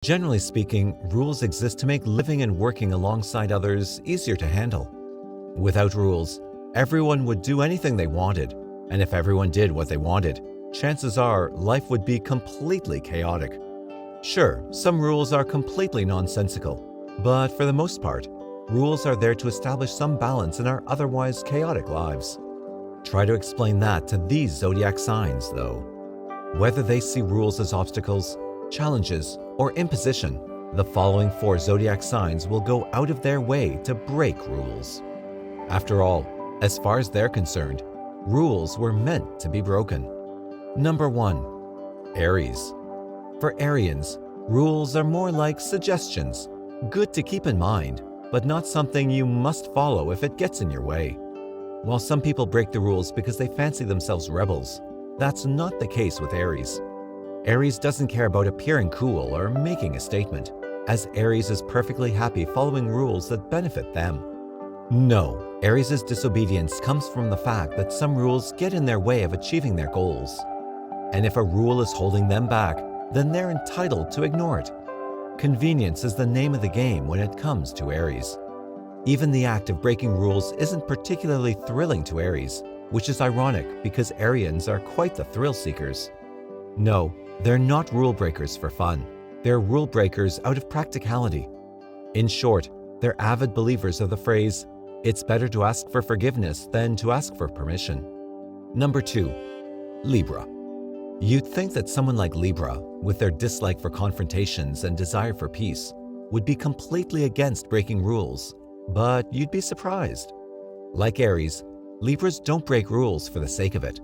Generally speaking, rules exist to make living and working alongside others easier to handle. Without rules, everyone would do anything they wanted, and if everyone did what they wanted, chances are life would be completely chaotic. Sure, some rules are completely nonsensical, but for the most part, rules are there to establish some balance in our otherwise chaotic lives. Try to explain that to these zodiac signs, though. Whether they see rules as obstacles, challenges, or imposition, the following 4 zodiac signs will go out of their way to break rules. After all, as far as they're concerned, rules were meant to be broken. Number 1. Aries. For Arians, rules are more like suggestions, good to keep in mind, but not something you must follow if it gets in your way. While some people break the rules because they fancy themselves rebels, that's not the case with Aries. Aries doesn't care about appearing cool or making a statement, as Aries is perfectly happy following rules that benefit them. No, Aries' disobedience comes from the fact that some rules get in their way of achieving their goals. And if a rule is holding them back, then they're entitled to ignore it. Convenience is the name of the game when it comes to Aries. Even the act of breaking rules isn't particularly thrilling to Aries, which is ironic because Arians are quite the thrill seekers. No, they're not rule breakers for fun. They're rule breakers out of practicality. In short, they're avid believers of the phrase, "It's better to ask for forgiveness than to ask for permission." Number 2. Libra. You'd think that someone like Libra, with their dislike for confrontations and desire for peace, would be completely against breaking rules, but you'd be surprised. Like Aries, Libras don't break rules for the sake of it.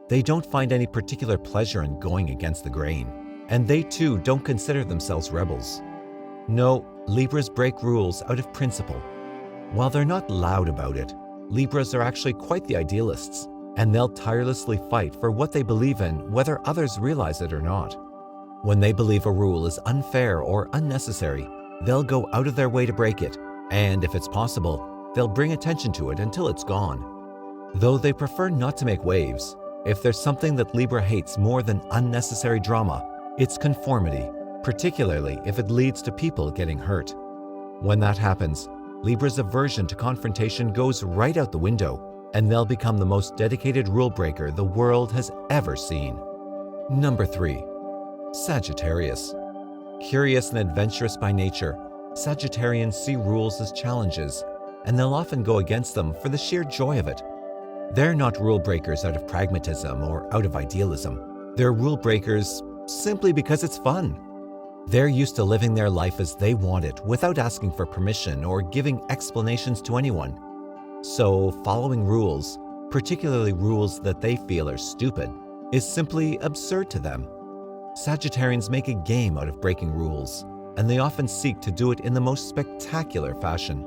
They don't find any particular pleasure in going against the grain, and they too don't consider themselves rebels. No, Libras break rules out of principle. While they're not loud about it, Libras are actually quite the idealists, and they'll tirelessly fight for what they believe in whether others realize it or not. When they believe a rule is unfair or unnecessary, they'll go out of their way to break it, and if it's possible, they'll bring attention to it until it's gone. Though they prefer not to make waves, if there's something that Libra hates more than unnecessary drama, it's conformity, particularly if it leads to people getting hurt. When that happens, Libra's aversion to confrontation goes right out the window, and they'll become the most dedicated rule breaker the world has ever seen. Number 3. Sagittarius. Curious and adventurous by nature, Sagittarians see rules as challenges, and they'll often go against them for the sheer joy of it. They're not rule breakers out of pragmatism or out of idealism. They're rule breakers simply because it's fun. They're used to living their life as they want it without asking for permission or giving explanations to anyone. So following rules, particularly rules that they feel are stupid, is simply absurd to them. Sagittarians make a game out of breaking rules, and they often seek to do it in the most spectacular fashion.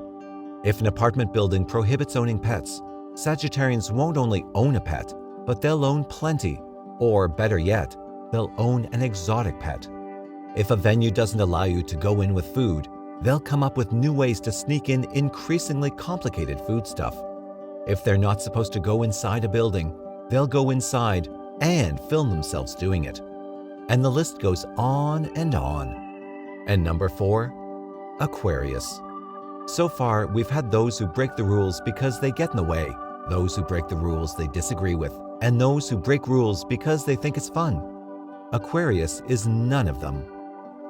If an apartment building prohibits owning pets, Sagittarians won't only own a pet, but they'll own plenty, or better yet, they'll own an exotic pet. If a venue doesn't allow you to go in with food, they'll come up with new ways to sneak in increasingly complicated food stuff. If they're not supposed to go inside a building, they'll go inside and film themselves doing it. And the list goes on and on. And number 4, Aquarius. So far, we've had those who break the rules because they get in the way, those who break the rules they disagree with, and those who break rules because they think it's fun. Aquarius is none of them.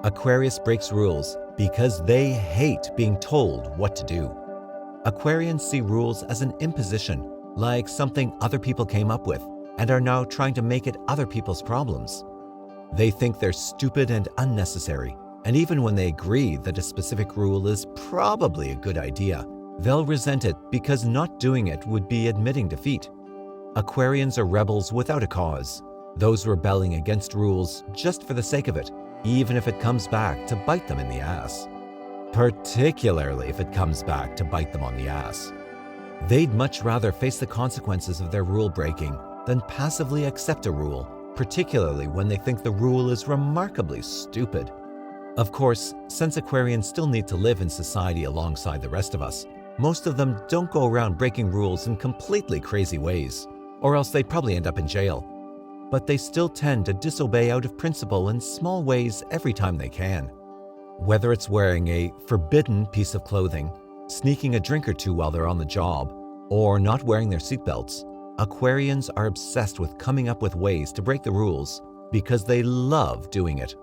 Aquarius breaks rules because they hate being told what to do. Aquarians see rules as an imposition, like something other people came up with, and are now trying to make it other people's problems. They think they're stupid and unnecessary, and even when they agree that a specific rule is probably a good idea, they'll resent it because not doing it would be admitting defeat. Aquarians are rebels without a cause, those rebelling against rules just for the sake of it, even if it comes back to bite them in the ass. Particularly if it comes back to bite them on the ass. They'd much rather face the consequences of their rule breaking than passively accept a rule, particularly when they think the rule is remarkably stupid. Of course, since Aquarians still need to live in society alongside the rest of us, most of them don't go around breaking rules in completely crazy ways, or else they'd probably end up in jail. But they still tend to disobey out of principle in small ways every time they can. Whether it's wearing a forbidden piece of clothing, sneaking a drink or two while they're on the job, or not wearing their seatbelts, Aquarians are obsessed with coming up with ways to break the rules because they love doing it.